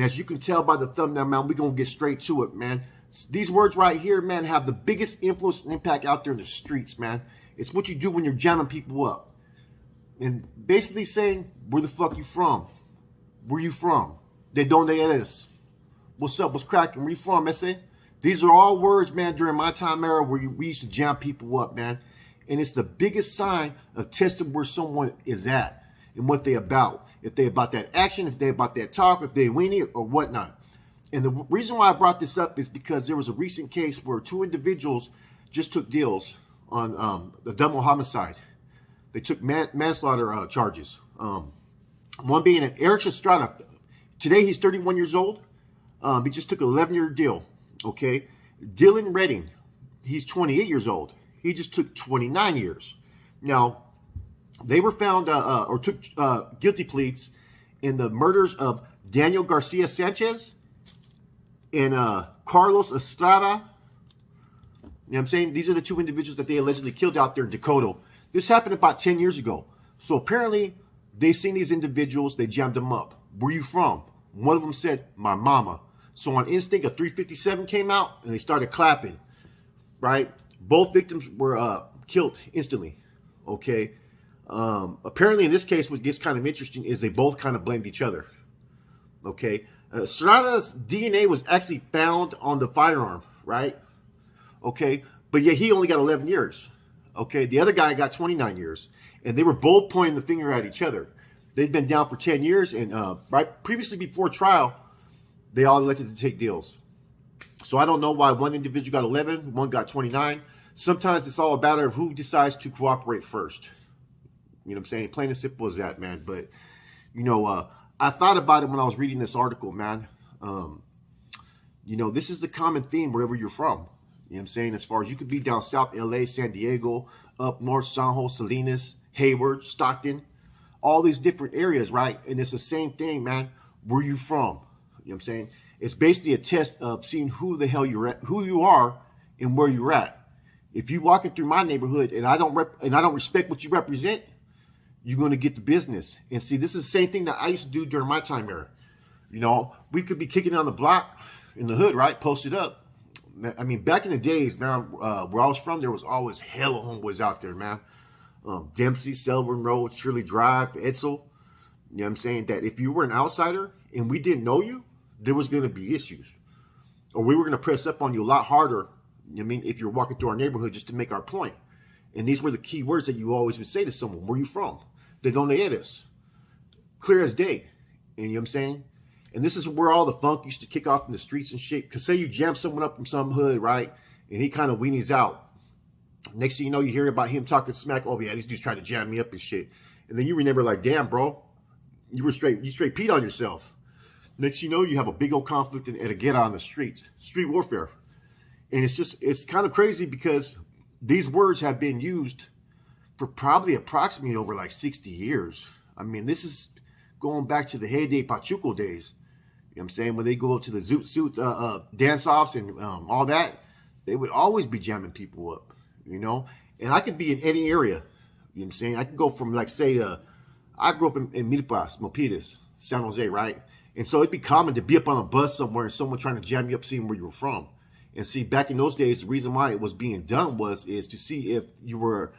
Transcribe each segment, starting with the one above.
as you can tell by the thumbnail, man, we're going to get straight to it, man. These words right here, man, have the biggest influence and impact out there in the streets, man. It's what you do when you're jamming people up. And basically saying, where the fuck you from? Where you from? De donde eres? What's up? What's cracking? Where you from, S.A.? These are all words, man, during my time era where we used to jam people up, man. And it's the biggest sign of testing where someone is at and what they about. If they about that action, if they about that talk, if they weenie or whatnot. And the reason why I brought this up is because there was a recent case where two individuals just took deals on the double homicide. They took manslaughter charges. One being an Eric Estrada. Today he's 31 years old. He just took an 11-year deal. Okay. Dylan Redding, he's 28 years old. He just took 29 years. Now, they were found or took guilty pleas in the murders of Daniel Garcia Sanchez and Carlos Estrada. You know what I'm saying? These are the two individuals that they allegedly killed out there in Dakota. This happened about 10 years ago. So apparently, they seen these individuals. They jammed them up. Where you from? One of them said, my mama. So on instinct, a 357 came out, and they started clapping, right? Both victims were killed instantly, okay? Apparently, in this case, what gets kind of interesting is they both kind of blamed each other, okay? Estrada's DNA was actually found on the firearm, right? Okay, but yet he only got 11 years, okay? The other guy got 29 years, and they were both pointing the finger at each other. They'd been down for 10 years, and right previously before trial, they all elected to take deals. So I don't know why one individual got 11, one got 29. Sometimes it's all a matter of who decides to cooperate first. You know what I'm saying? Plain and simple as that, man. But, you know, I thought about it when I was reading this article, man. You know, this is the common theme wherever you're from. You know what I'm saying? As far as you could be down south, LA, San Diego, up north, San Jose, Salinas, Hayward, Stockton, all these different areas, right? And it's the same thing, man. Where you from? You know what I'm saying? It's basically a test of seeing who the hell you're at, who you are, and where you're at. If you walking through my neighborhood and I don't respect what you represent, you're going to get the business. And see, this is the same thing that I used to do during my time era. You know, we could be kicking on the block in the hood, right? Posted up. I mean, back in the days, man, where I was from, there was always hella homeboys out there, man. Dempsey, Selvin Road, Shirley Drive, Edsel. You know what I'm saying? That if you were an outsider and we didn't know you, there was going to be issues. Or we were going to press up on you a lot harder, you know what I mean, if you're walking through our neighborhood just to make our point. And these were the key words that you always would say to someone. Where you from? De donde eres? Clear as day. And you know what I'm saying? And this is where all the funk used to kick off in the streets and shit. Because say you jam someone up from some hood, right? And he kind of weenies out. Next thing you know, you hear about him talking smack. Oh, yeah, these dudes trying to jam me up and shit. And then you remember like, damn, bro. You straight peed on yourself. Next you know, you have a big old conflict and a get on the street warfare. And it's kind of crazy because these words have been used for probably approximately over like 60 years. I mean, this is going back to the heyday Pachuco days. You know what I'm saying? When they go to the zoot dance-offs and all that, they would always be jamming people up, you know? And I could be in any area, you know what I'm saying? I could go from like, say, I grew up in Milpas, Milpitas, San Jose, right? And so it'd be common to be up on a bus somewhere and someone trying to jam you up, seeing where you were from. And see, back in those days, the reason why it was being done is to see if you were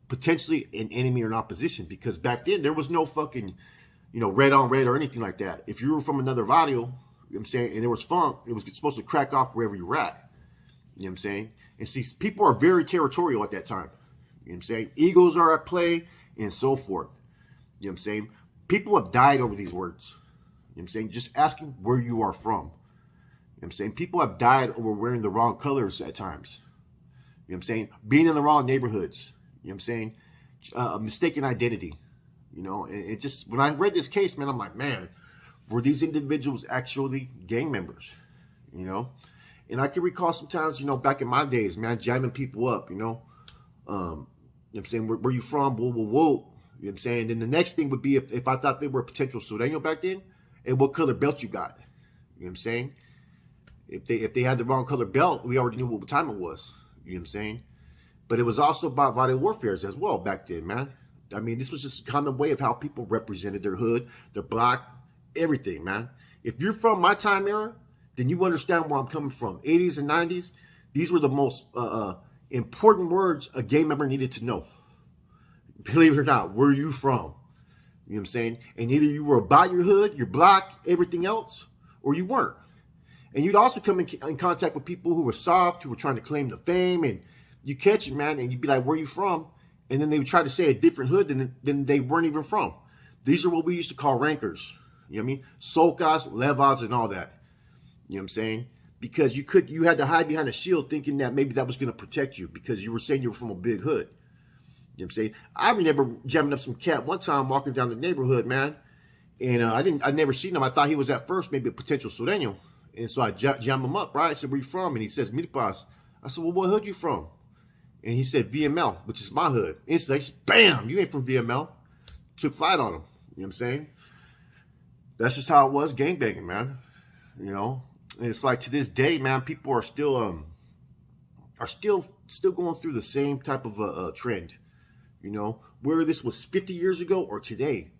potentially an enemy or an opposition. Because back then, there was no fucking, you know, red on red or anything like that. If you were from another Vato, you know what I'm saying, and there was funk, it was supposed to crack off wherever you were at. You know what I'm saying? And see, people are very territorial at that time. You know what I'm saying? Egos are at play and so forth. You know what I'm saying? People have died over these words. You know what I'm saying? Just asking where you are from. You know what I'm saying? People have died over wearing the wrong colors at times. You know what I'm saying? Being in the wrong neighborhoods. You know what I'm saying? Mistaken identity. You know, it just, when I read this case, man, I'm like, man, were these individuals actually gang members? You know? And I can recall sometimes, you know, back in my days, man, jamming people up, you know? You know what I'm saying? Where you from? Whoa, whoa, whoa. You know what I'm saying? Then the next thing would be if I thought they were a potential Sureño back then, and what color belt you got. You know what I'm saying? If they had the wrong color belt, we already knew what time it was. You know what I'm saying? But it was also about Vato warfares as well back then, man. I mean, this was just a common way of how people represented their hood, their block, everything, man. If you're from my time era, then you understand where I'm coming from. 80s and 90s, these were the most important words a gang member needed to know. Believe it or not, where are you from? You know what I'm saying? And either you were about your hood, your block, everything else, or you weren't. And you'd also come in contact with people who were soft, who were trying to claim the fame, and you catch it, man, and you'd be like, where are you from? And then they would try to say a different hood than they weren't even from. These are what we used to call rankers. You know what I mean? Solkas, Levas, and all that. You know what I'm saying? Because you had to hide behind a shield thinking that maybe that was going to protect you because you were saying you were from a big hood. You know what I'm saying? I remember jamming up some cat one time walking down the neighborhood, man. And I'd never seen him. I thought he was at first maybe a potential Sureño. And so I jammed him up, right? I said, where you from? And he says, Milpas. I said, well, what hood you from? And he said, VML, which is my hood. Instantly, I said, bam, you ain't from VML. Took flight on him. You know what I'm saying? That's just how it was gangbanging, man. You know? And it's like to this day, man, people are still going through the same type of trend. You know? Whether this was 50 years ago or today,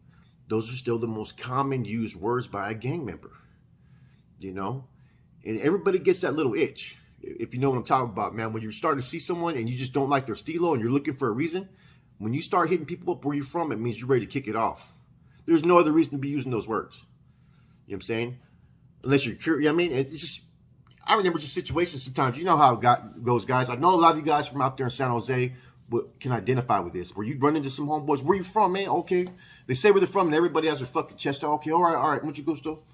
those are still the most common used words by a gang member. You know? And everybody gets that little itch. If you know what I'm talking about, man. When you're starting to see someone and you just don't like their stilo and you're looking for a reason, when you start hitting people up where you're from, it means you're ready to kick it off. There's no other reason to be using those words. You know what I'm saying? Unless you're curious. You know what I mean? It's just, I remember just situations sometimes. You know how it goes, guys. I know a lot of you guys from out there in San Jose can identify with this. Where you run into some homeboys. Where you from, man? Okay. They say where they're from and everybody has their fucking chest out. Okay, all right. Why don't you go still?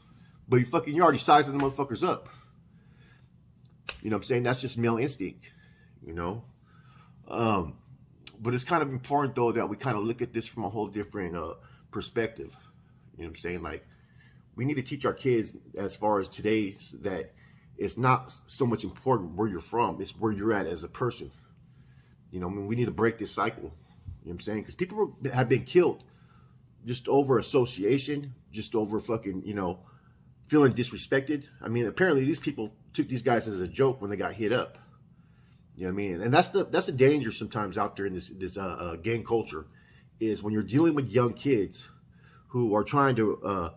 But you're already sizing the motherfuckers up. You know what I'm saying? That's just male instinct, you know? But it's kind of important, though, that we kind of look at this from a whole different perspective. You know what I'm saying? Like, we need to teach our kids, as far as today's, that it's not so much important where you're from. It's where you're at as a person. You know, I mean, we need to break this cycle. You know what I'm saying? Because people have been killed just over association, just over fucking, you know, feeling disrespected. I mean, apparently these people took these guys as a joke when they got hit up. You know what I mean? And that's the danger sometimes out there in this gang culture, is when you're dealing with young kids who are trying to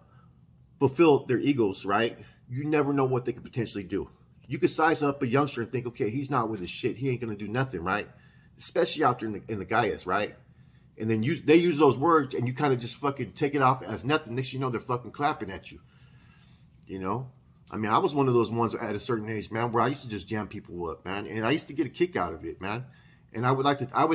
fulfill their egos, right? You never know what they could potentially do. You could size up a youngster and think, okay, he's not with his shit. He ain't going to do nothing, right? Especially out there in the Gaias, right? And then they use those words and you kind of just fucking take it off as nothing. Next you know, they're fucking clapping at you. You know, I mean, I was one of those ones at a certain age, man, where I used to just jam people up, man, and I used to get a kick out of it, man. And I would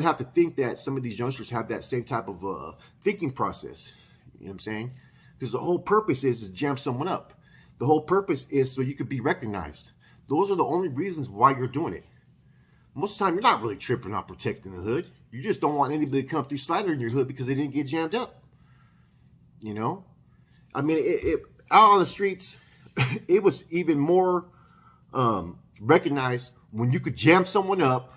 have to think that some of these youngsters have that same type of thinking process. You know what I'm saying? Because the whole purpose is to jam someone up. The whole purpose is so you could be recognized. Those are the only reasons why you're doing it. Most of the time, you're not really tripping on protecting the hood. You just don't want anybody to come through slandering your hood because they didn't get jammed up. You know, I mean, out on the streets. It was even more recognized when you could jam someone up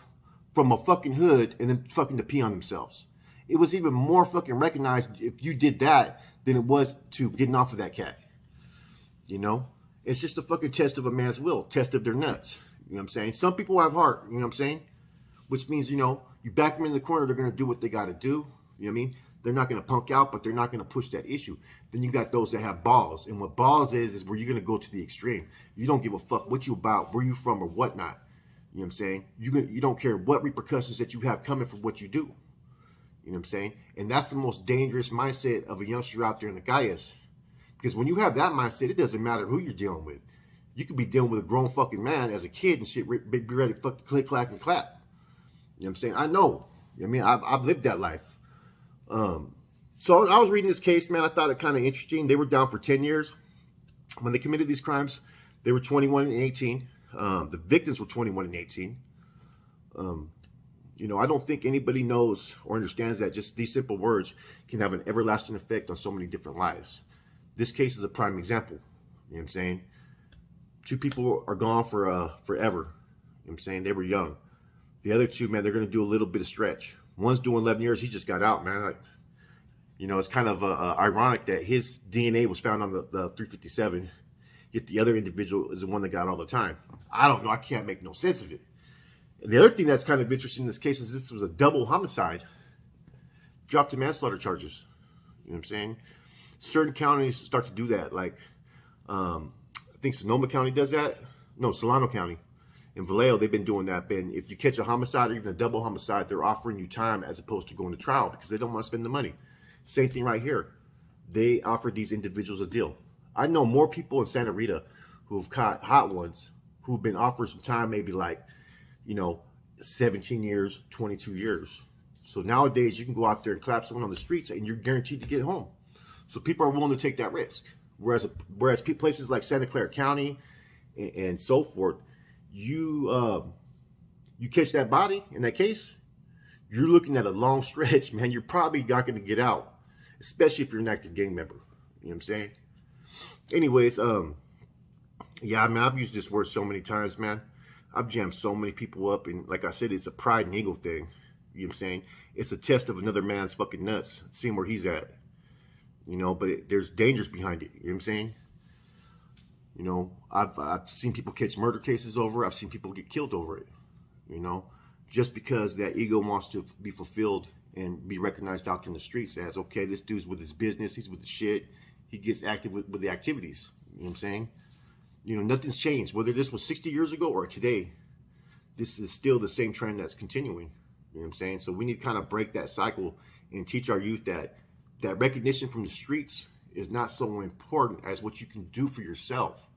from a fucking hood and then fucking to pee on themselves. It was even more fucking recognized if you did that than it was to getting off of that cat. You know? It's just a fucking test of a man's will, test of their nuts. You know what I'm saying? Some people have heart, you know what I'm saying? Which means, you know, you back them in the corner, they're going to do what they got to do. You know what I mean? They're not going to punk out, but they're not going to push that issue. Then you got those that have balls. And what balls is where you're going to go to the extreme. You don't give a fuck what you about, where you from, or whatnot. You know what I'm saying? You don't care what repercussions that you have coming from what you do. You know what I'm saying? And that's the most dangerous mindset of a youngster out there in the Gaias. Because when you have that mindset, it doesn't matter who you're dealing with. You could be dealing with a grown fucking man as a kid and shit, be ready to fucking click, clack, and clap. You know what I'm saying? I know. You know what I mean? I've lived that life. So I was reading this case, man. I thought it kind of interesting. They were down for 10 years. When they committed these crimes, they were 21 and 18. The victims were 21 and 18. You know, I don't think anybody knows or understands that just these simple words can have an everlasting effect on so many different lives. This case is a prime example. You know what I'm saying? 2 people are gone for forever. You know what I'm saying? They were young. The other 2, man, they're going to do a little bit of stretch. One's doing 11 years. He just got out, man. Like, you know, it's kind of ironic that his DNA was found on the 357, yet the other individual is the one that got all the time. I don't know. I can't make no sense of it. And the other thing that's kind of interesting in this case is this was a double homicide. Dropped to manslaughter charges. You know what I'm saying? Certain counties start to do that. Like I think Sonoma County does that. No, Solano County. In Vallejo, they've been doing that. If you catch a homicide or even a double homicide, they're offering you time as opposed to going to trial because they don't want to spend the money. Same thing right here. They offer these individuals a deal. I know more people in Santa Rita who've caught hot ones who've been offered some time, maybe like, 17 years, 22 years. So nowadays you can go out there and clap someone on the streets and you're guaranteed to get home. So people are willing to take that risk. Whereas places like Santa Clara County and so forth, you catch that body in that case, you're looking at a long stretch, man. You're probably not going to get out, especially if you're an active gang member. You know what I'm saying? Anyways, yeah, I mean, I've used this word so many times, man. I've jammed so many people up, and like I said, it's a pride and ego thing. You know what I'm saying? It's a test of another man's fucking nuts, seeing where he's at. But there's dangers behind it. You know what I'm saying? I've seen people catch murder cases over it. I've seen people get killed over it. Just because that ego wants to be fulfilled and be recognized out in the streets as, okay, this dude's with his business, he's with the shit, he gets active with the activities. You know what I'm saying? Nothing's changed. Whether this was 60 years ago or today, this is still the same trend that's continuing. You know what I'm saying? So we need to kind of break that cycle and teach our youth that recognition from the streets is not so important as what you can do for yourself.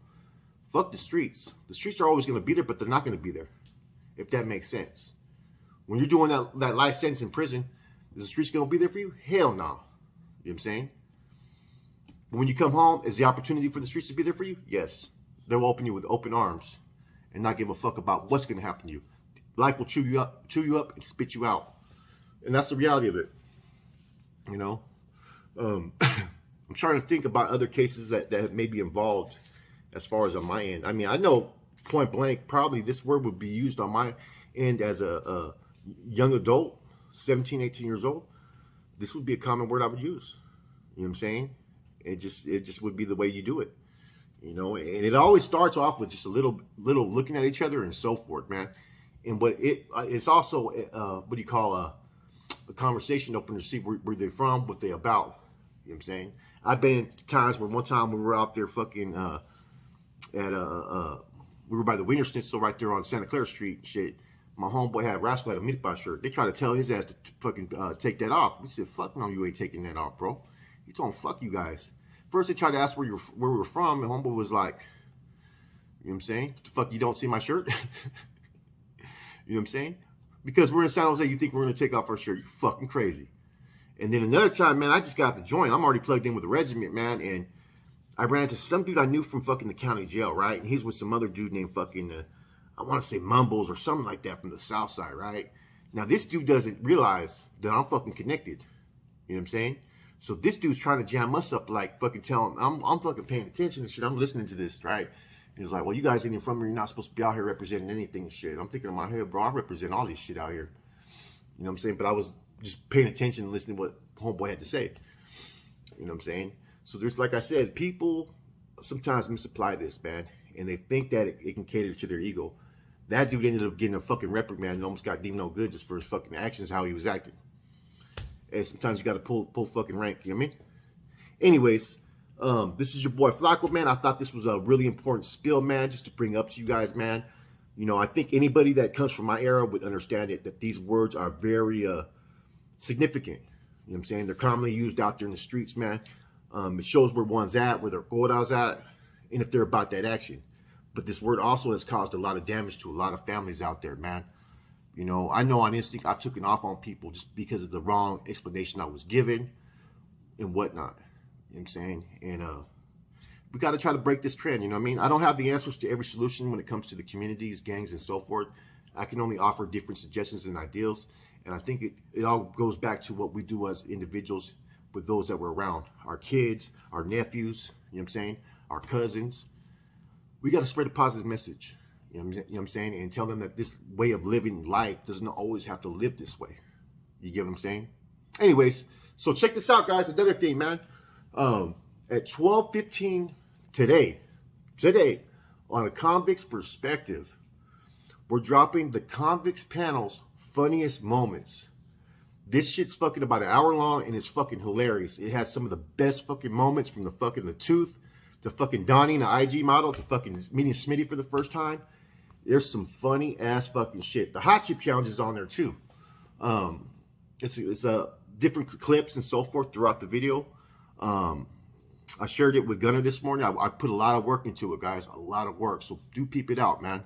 Fuck the streets. The streets are always going to be there, but they're not going to be there, if that makes sense. When you're doing that life sentence in prison, is the streets going to be there for you? Hell no. You know what I'm saying? But when you come home, is the opportunity for the streets to be there for you? Yes. They'll open you with open arms and not give a fuck about what's going to happen to you. Life will chew you up and spit you out. And that's the reality of it. I'm trying to think about other cases that may be involved as far as on my end. I mean, I know point blank, probably this word would be used on my end as a young adult, 17, 18 years old. This would be a common word I would use. You know what I'm saying? It just would be the way you do it. And it always starts off with just a little looking at each other and so forth, man. But it's also what do you call a conversation opener to see where they're from, what they're about. You know what I'm saying? I've been in times where one time we were out there fucking we were by the Wiener Schnitzel right there on Santa Clara Street. Shit, my homeboy had Rascal had a meatball shirt. They tried to tell his ass to fucking take that off. We said, "Fuck no, you ain't taking that off, bro." He told him, "Fuck you guys." First they tried to ask where we were from, and homeboy was like, "You know what I'm saying? What the fuck, you don't see my shirt?" You know what I'm saying? Because we're in San Jose, you think we're gonna take off our shirt? You're fucking crazy. And then another time, man, I just got the joint. I'm already plugged in with the regiment, man, and I ran into some dude I knew from fucking the county jail, right? And he's with some other dude named fucking, I want to say Mumbles or something like that from the south side, right? Now, this dude doesn't realize that I'm fucking connected. You know what I'm saying? So this dude's trying to jam us up, like fucking tell him, I'm fucking paying attention and shit. I'm listening to this, right? And he's like, well, you guys ain't from here. You're not supposed to be out here representing anything and shit. I'm thinking in my head, bro, I represent all this shit out here. You know what I'm saying? But I was just paying attention and listening to what homeboy had to say. You know what I'm saying? So there's, like I said, people sometimes misapply this, man. And they think that it can cater to their ego. That dude ended up getting a fucking reprimand and almost got deemed no good just for his fucking actions, how he was acting. And sometimes you got to pull fucking rank, you know what I mean? Anyways, this is your boy Flacco, man. I thought this was a really important spill, man, just to bring up to you guys, man. I think anybody that comes from my era would understand it, that these words are very significant. You know what I'm saying? They're commonly used out there in the streets, man. It shows where one's at, where their quota's at, and if they're about that action. But this word also has caused a lot of damage to a lot of families out there, man. I know on instinct I've taken off on people just because of the wrong explanation I was given and whatnot. You know what I'm saying? And we got to try to break this trend, you know what I mean? I don't have the answers to every solution when it comes to the communities, gangs, and so forth. I can only offer different suggestions and ideals. And I think it all goes back to what we do as individuals with those that we're around. Our kids, our nephews, you know what I'm saying? Our cousins. We got to spread a positive message. You know what I'm saying? And tell them that this way of living life doesn't always have to live this way. You get what I'm saying? Anyways, so check this out, guys. Another thing, man. At 12:15 today, on A Convict's Perspective, we're dropping the Convicts Panel's funniest moments. This shit's fucking about an hour long and it's fucking hilarious. It has some of the best fucking moments from the Tooth, to fucking donning an IG model to fucking meeting Smitty for the first time. There's some funny ass fucking shit. The hot chip challenge is on there too. It's different clips and so forth throughout the video. I shared it with Gunner this morning. I put a lot of work into it, guys. A lot of work. So do peep it out, man.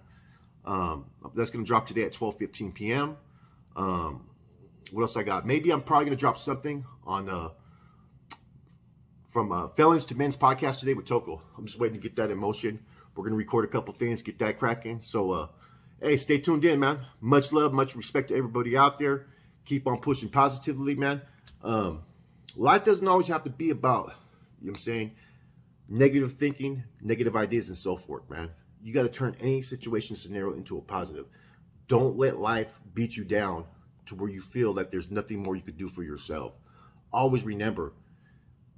That's going to drop today at 12:15 p.m. What else I got? Maybe I'm probably going to drop something on from Felons to Men's podcast today with Toko. I'm just waiting to get that in motion. We're going to record a couple things, get that cracking. So, hey, stay tuned in, man. Much love, much respect to everybody out there. Keep on pushing positively, man. Life doesn't always have to be about, you know what I'm saying, negative thinking, negative ideas, and so forth, man. You got to turn any situation scenario into a positive. Don't let life beat you down to where you feel that there's nothing more you could do for yourself. Always remember,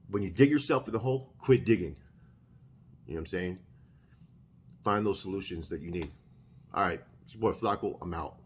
when you dig yourself in the hole, quit digging. You know what I'm saying? Find those solutions that you need. All right, it's your boy Flacco. I'm out.